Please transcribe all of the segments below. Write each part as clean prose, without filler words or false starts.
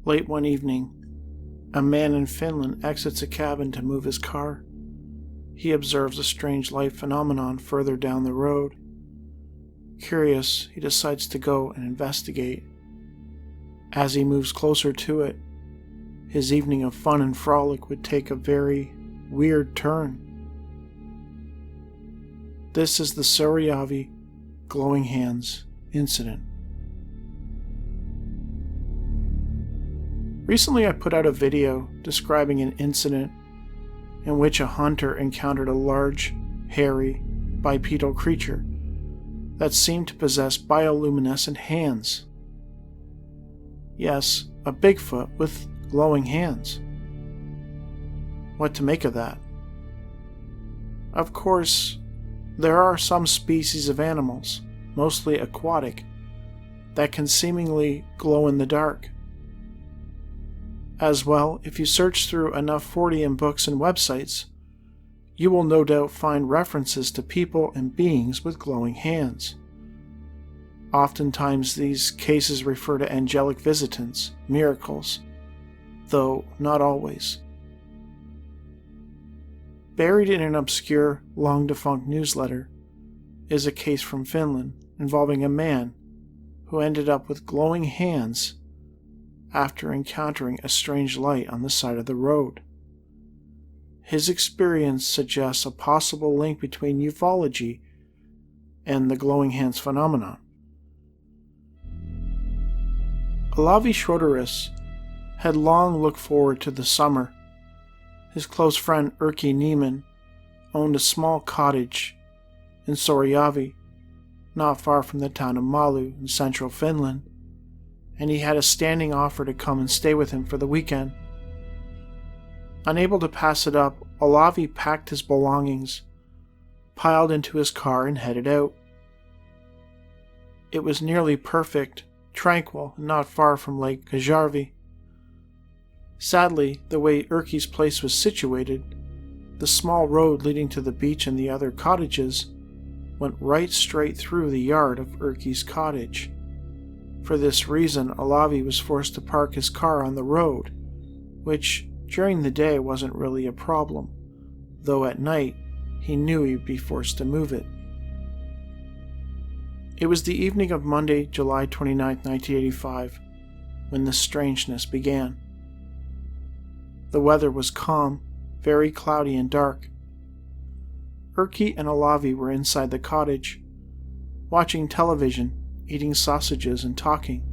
Late one evening, a man in Finland exits a cabin to move his car. He observes a strange light phenomenon further down the road. Curious, he decides to go and investigate. As he moves closer to it, his evening of fun and frolic would take a very weird turn. This is the Saarijarvi glowing hands incident. Recently I put out a video describing an incident in which a hunter encountered a large, hairy, bipedal creature that seemed to possess bioluminescent hands. Yes, a Bigfoot with glowing hands. What to make of that? Of course, there are some species of animals, mostly aquatic, that can seemingly glow in the dark. As well, if you search through enough Fortean books and websites, you will no doubt find references to people and beings with glowing hands. Oftentimes these cases refer to angelic visitants, miracles, though not always. Buried in an obscure, long-defunct newsletter is a case from Finland involving a man who ended up with glowing hands after encountering a strange light on the side of the road. His experience suggests a possible link between ufology and the glowing hands phenomenon. Olavi Schroederus had long looked forward to the summer. His close friend Erkki Niemen owned a small cottage in Saarijarvi, not far from the town of Malu in central Finland, and he had a standing offer to come and stay with him for the weekend. Unable to pass it up, Olavi packed his belongings, piled into his car, and headed out. It was nearly perfect, tranquil, and not far from Lake Saarijarvi. Sadly, the way Erkki's place was situated, the small road leading to the beach and the other cottages went right straight through the yard of Erkki's cottage. For this reason, Olavi was forced to park his car on the road, which during the day wasn't really a problem, though at night he knew he'd be forced to move it. It was the evening of Monday, July 29, 1985, when the strangeness began. The weather was calm, very cloudy and dark. Erkki and Olavi were inside the cottage, watching television, eating sausages and talking.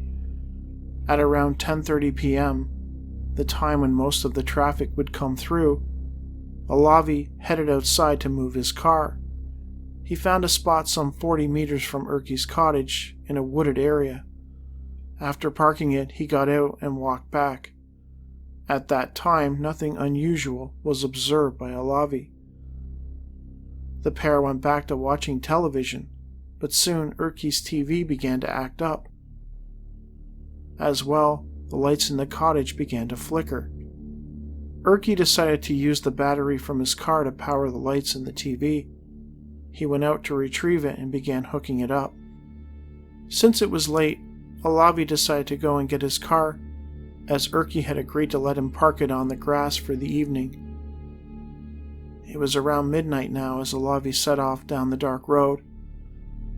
At around 10:30 p.m., the time when most of the traffic would come through, Olavi headed outside to move his car. He found a spot some 40 meters from Erkki's cottage in a wooded area. After parking it, he got out and walked back. At that time, nothing unusual was observed by Olavi. The pair went back to watching television, but soon Erkki's TV began to act up. As well, the lights in the cottage began to flicker. Erkki decided to use the battery from his car to power the lights in the TV. He went out to retrieve it and began hooking it up. Since it was late, Olavi decided to go and get his car, as Erkki had agreed to let him park it on the grass for the evening. It was around midnight now as Olavi set off down the dark road.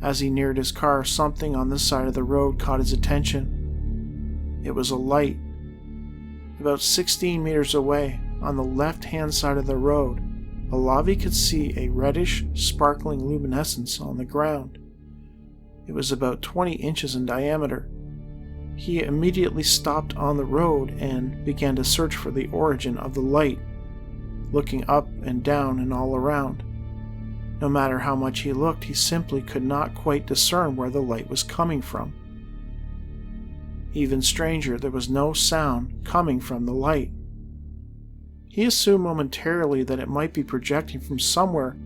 As he neared his car, something on the side of the road caught his attention. It was a light. About 16 meters away, on the left-hand side of the road, Olavi could see a reddish, sparkling luminescence on the ground. It was about 20 inches in diameter. He immediately stopped on the road and began to search for the origin of the light, looking up and down and all around. No matter how much he looked, he simply could not quite discern where the light was coming from. Even stranger, there was no sound coming from the light. He assumed momentarily that it might be projecting from somewhere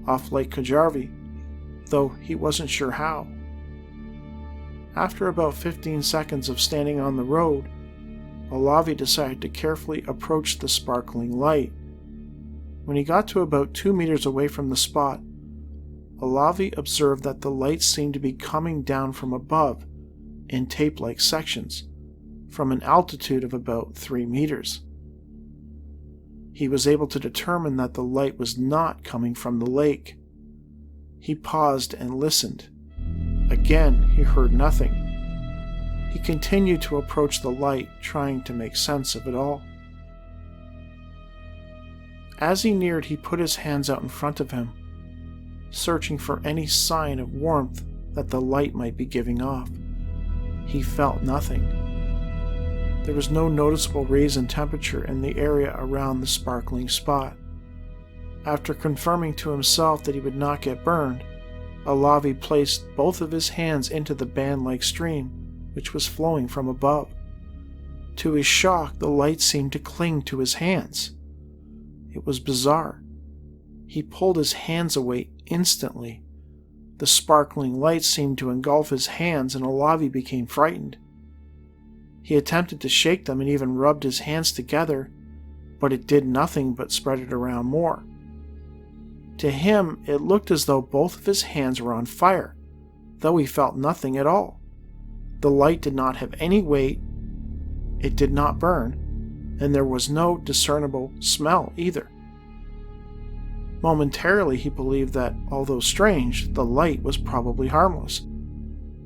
off Lake Saarijarvi, though he wasn't sure how. After about 15 seconds of standing on the road, Olavi decided to carefully approach the sparkling light. When he got to about 2 meters away from the spot, Olavi observed that the light seemed to be coming down from above in tape-like sections, from an altitude of about 3 meters. He was able to determine that the light was not coming from the lake. He paused and listened. Again, he heard nothing. He continued to approach the light, trying to make sense of it all. As he neared, he put his hands out in front of him, searching for any sign of warmth that the light might be giving off. He felt nothing. There was no noticeable raise in temperature in the area around the sparkling spot. After confirming to himself that he would not get burned, Olavi placed both of his hands into the band-like stream, which was flowing from above. To his shock, the light seemed to cling to his hands. It was bizarre. He pulled his hands away instantly. The sparkling light seemed to engulf his hands, and Olavi became frightened. He attempted to shake them and even rubbed his hands together, but it did nothing but spread it around more. To him, it looked as though both of his hands were on fire, though he felt nothing at all. The light did not have any weight, it did not burn, and there was no discernible smell either. Momentarily, he believed that, although strange, the light was probably harmless.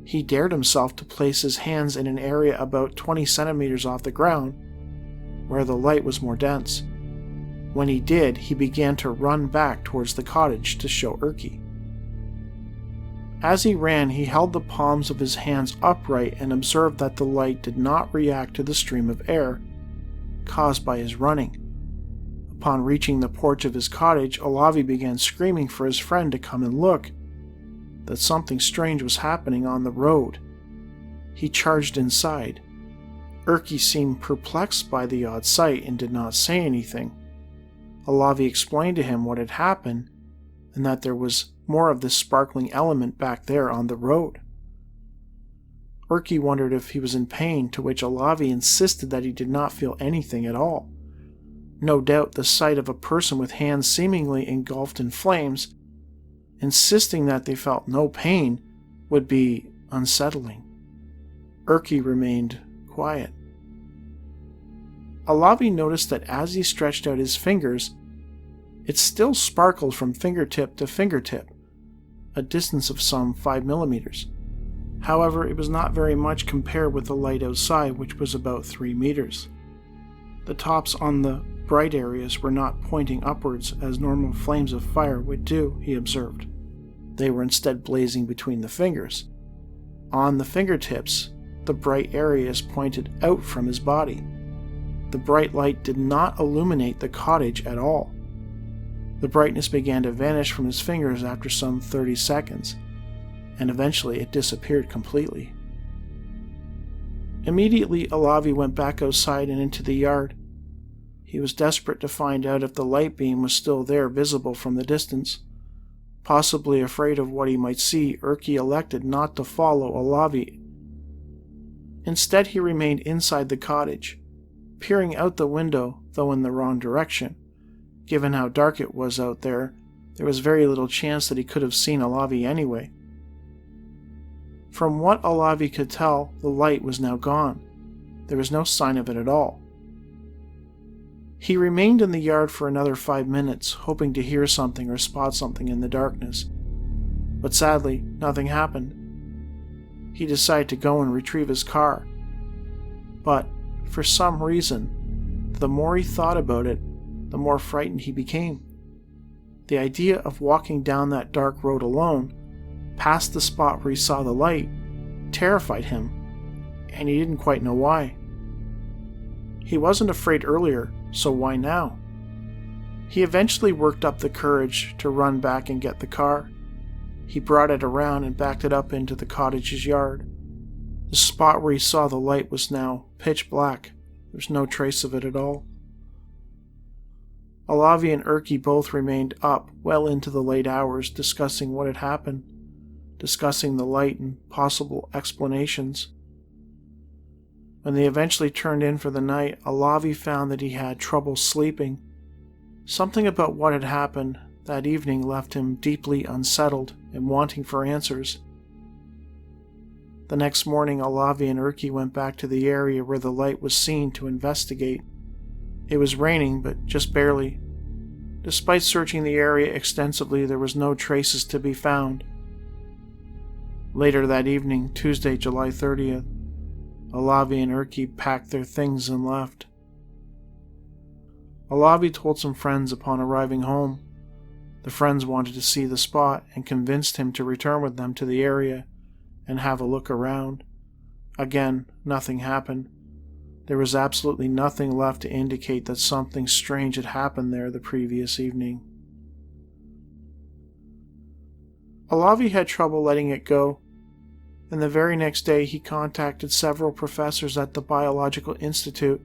He dared himself to place his hands in an area about 20 centimeters off the ground, where the light was more dense. When he did, he began to run back towards the cottage to show Erkki. As he ran, he held the palms of his hands upright and observed that the light did not react to the stream of air caused by his running. Upon reaching the porch of his cottage, Olavi began screaming for his friend to come and look, that something strange was happening on the road. He charged inside. Erkki seemed perplexed by the odd sight and did not say anything. Olavi explained to him what had happened and that there was more of this sparkling element back there on the road. Erkki wondered if he was in pain, to which Olavi insisted that he did not feel anything at all. No doubt the sight of a person with hands seemingly engulfed in flames, insisting that they felt no pain, would be unsettling. Erkki remained quiet. Olavi noticed that as he stretched out his fingers, it still sparkled from fingertip to fingertip, a distance of some 5 millimeters. However, it was not very much compared with the light outside, which was about 3 meters. The tops on the bright areas were not pointing upwards as normal flames of fire would do, he observed. They were instead blazing between the fingers. On the fingertips, the bright areas pointed out from his body. The bright light did not illuminate the cottage at all. The brightness began to vanish from his fingers after some 30 seconds, and eventually it disappeared completely. Immediately, Olavi went back outside and into the yard. He was desperate to find out if the light beam was still there, visible from the distance. Possibly afraid of what he might see, Erkki elected not to follow Olavi. Instead, he remained inside the cottage, peering out the window, though in the wrong direction. Given how dark it was out there, there was very little chance that he could have seen Olavi anyway. From what Olavi could tell, the light was now gone. There was no sign of it at all. He remained in the yard for another 5 minutes, hoping to hear something or spot something in the darkness. But sadly, nothing happened. He decided to go and retrieve his car. But, for some reason, the more he thought about it, the more frightened he became. The idea of walking down that dark road alone, past the spot where he saw the light, terrified him, and he didn't quite know why. He wasn't afraid earlier, so why now? He eventually worked up the courage to run back and get the car. He brought it around and backed it up into the cottage's yard. The spot where he saw the light was now pitch black. There was no trace of it at all. Olavi and Erkki both remained up well into the late hours, discussing what had happened, discussing the light and possible explanations. When they eventually turned in for the night, Olavi found that he had trouble sleeping. Something about what had happened that evening left him deeply unsettled and wanting for answers. The next morning, Olavi and Erkki went back to the area where the light was seen to investigate. It was raining, but just barely. Despite searching the area extensively, there was no traces to be found. Later that evening, Tuesday, July 30th, Olavi and Erkki packed their things and left. Olavi told some friends upon arriving home. The friends wanted to see the spot and convinced him to return with them to the area and have a look around. Again, nothing happened. There was absolutely nothing left to indicate that something strange had happened there the previous evening. Olavi had trouble letting it go, and the very next day he contacted several professors at the Biological Institute,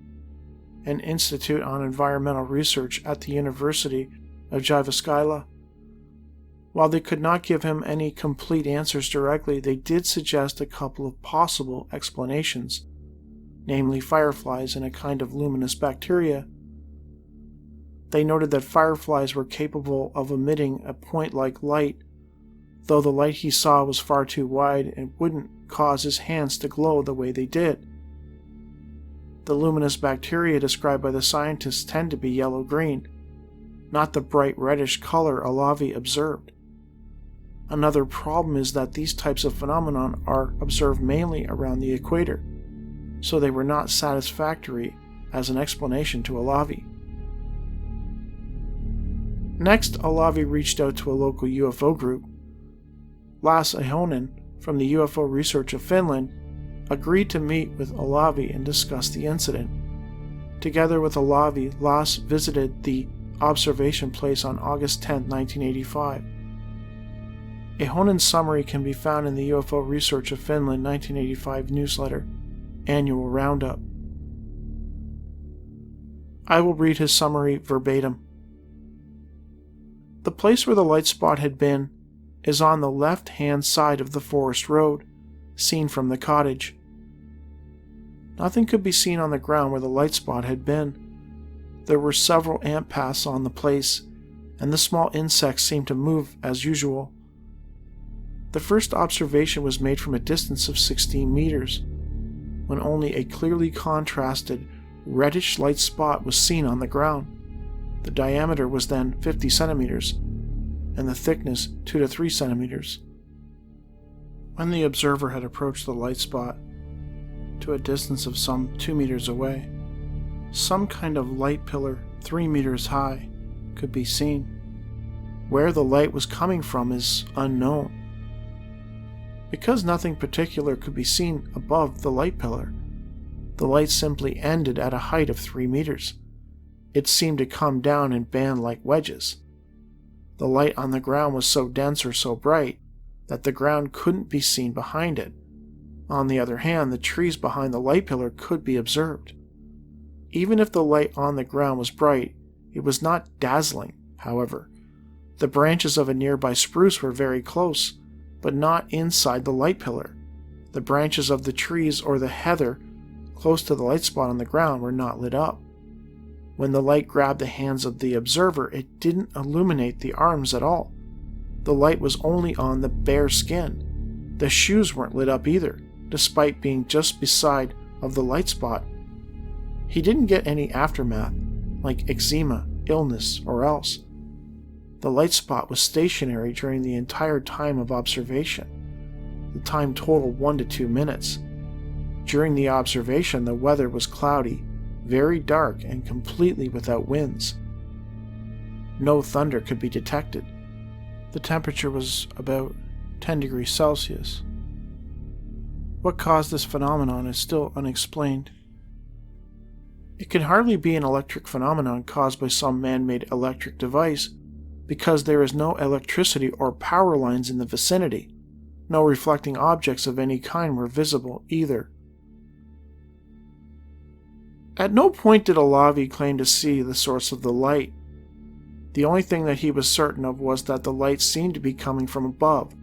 an institute on environmental research at the University of Jyväskylä. While they could not give him any complete answers directly, they did suggest a couple of possible explanations, namely fireflies and a kind of luminous bacteria. They noted that fireflies were capable of emitting a point-like light, though the light he saw was far too wide and wouldn't cause his hands to glow the way they did. The luminous bacteria described by the scientists tend to be yellow-green, not the bright reddish color Olavi observed. Another problem is that these types of phenomenon are observed mainly around the equator, so they were not satisfactory as an explanation to Olavi. Next, Olavi reached out to a local UFO group. Lasse Ahonen from the UFO Research of Finland agreed to meet with Olavi and discuss the incident. Together with Olavi, Lasse visited the observation place on August 10, 1985. Ahonen's summary can be found in the UFO Research of Finland 1985 newsletter, Annual Roundup. I will read his summary verbatim. The place where the light spot had been is on the left-hand side of the forest road, seen from the cottage. Nothing could be seen on the ground where the light spot had been. There were several ant paths on the place, and the small insects seemed to move as usual. The first observation was made from a distance of 16 meters, when only a clearly contrasted reddish light spot was seen on the ground. The diameter was then 50 centimeters, and the thickness 2 to 3 centimeters. When the observer had approached the light spot to a distance of some 2 meters away, some kind of light pillar 3 meters high could be seen. Where the light was coming from is unknown. Because nothing particular could be seen above the light pillar, the light simply ended at a height of 3 meters. It seemed to come down and band like wedges. The light on the ground was so dense or so bright that the ground couldn't be seen behind it. On the other hand, the trees behind the light pillar could be observed. Even if the light on the ground was bright, it was not dazzling, however. The branches of a nearby spruce were very close, but not inside the light pillar. The branches of the trees or the heather close to the light spot on the ground were not lit up. When the light grabbed the hands of the observer, it didn't illuminate the arms at all. The light was only on the bare skin. The shoes weren't lit up either, despite being just beside of the light spot. He didn't get any aftermath, like eczema, illness, or else. The light spot was stationary during the entire time of observation. The time totaled 1 to 2 minutes. During the observation, the weather was cloudy, very dark, and completely without winds. No thunder could be detected. The temperature was about 10 degrees Celsius. What caused this phenomenon is still unexplained. It can hardly be an electric phenomenon caused by some man-made electric device, because there is no electricity or power lines in the vicinity. No reflecting objects of any kind were visible either. At no point did Olavi claim to see the source of the light. The only thing that he was certain of was that the light seemed to be coming from above,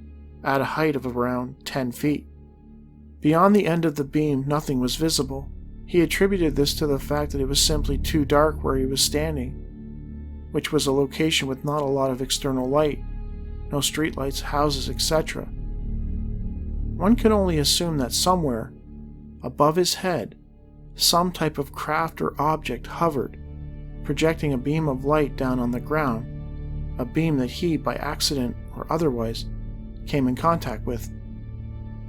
at a height of around 10 feet. Beyond the end of the beam, nothing was visible. He attributed this to the fact that it was simply too dark where he was standing, which was a location with not a lot of external light, no streetlights, houses, etc. One could only assume that somewhere, above his head, some type of craft or object hovered, projecting a beam of light down on the ground, a beam that he, by accident or otherwise, came in contact with.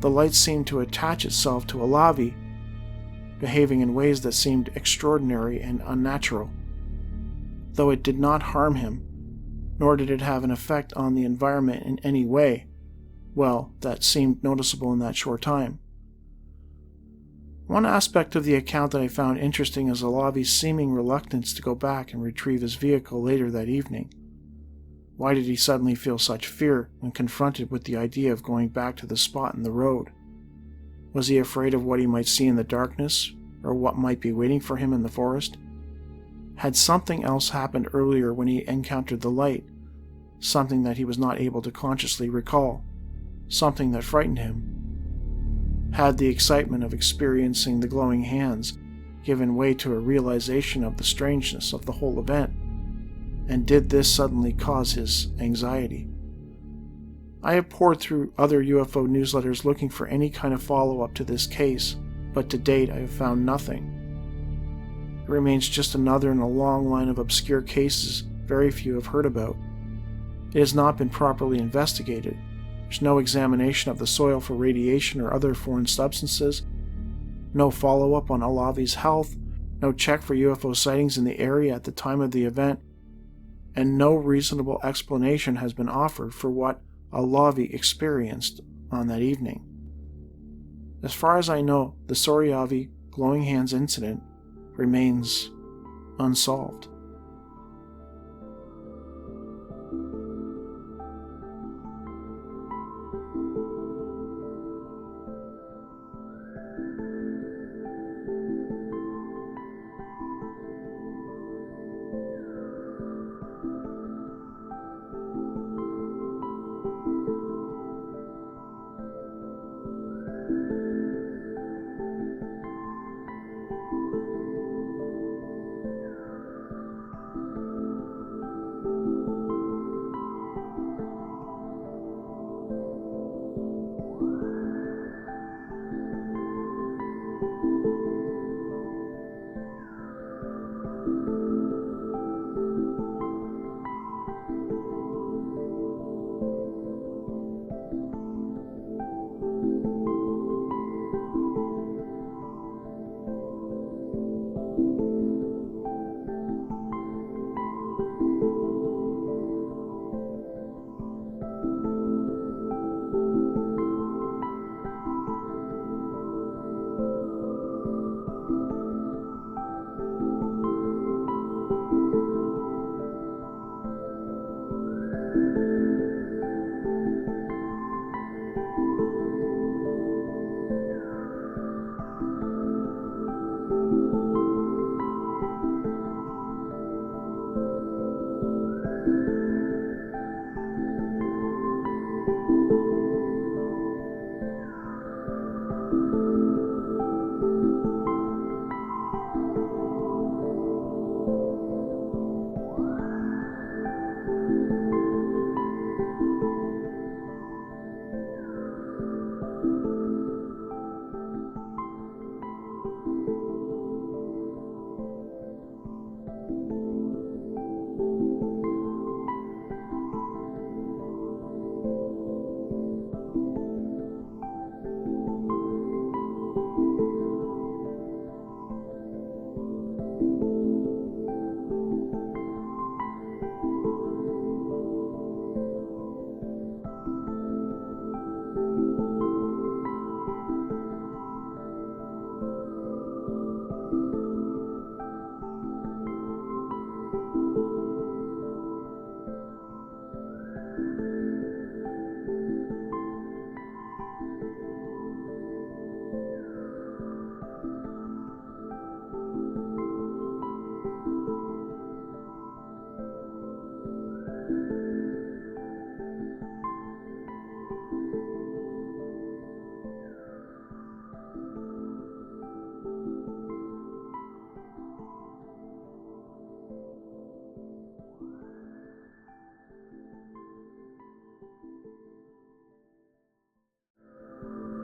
The light seemed to attach itself to Alavi, behaving in ways that seemed extraordinary and unnatural. Though it did not harm him, nor did it have an effect on the environment in any way, well, that seemed noticeable in that short time. One aspect of the account that I found interesting is Alavi's seeming reluctance to go back and retrieve his vehicle later that evening. Why did he suddenly feel such fear when confronted with the idea of going back to the spot in the road? Was he afraid of what he might see in the darkness, or what might be waiting for him in the forest? Had something else happened earlier when he encountered the light, something that he was not able to consciously recall, something that frightened him? Had the excitement of experiencing the glowing hands given way to a realization of the strangeness of the whole event? And did this suddenly cause his anxiety? I have pored through other UFO newsletters looking for any kind of follow-up to this case, but to date I have found nothing. It remains just another in a long line of obscure cases very few have heard about. It has not been properly investigated. There's no examination of the soil for radiation or other foreign substances, no follow-up on Alavi's health, no check for UFO sightings in the area at the time of the event, and no reasonable explanation has been offered for what Alavi experienced on that evening. As far as I know, the Saarijarvi glowing hands incident remains unsolved.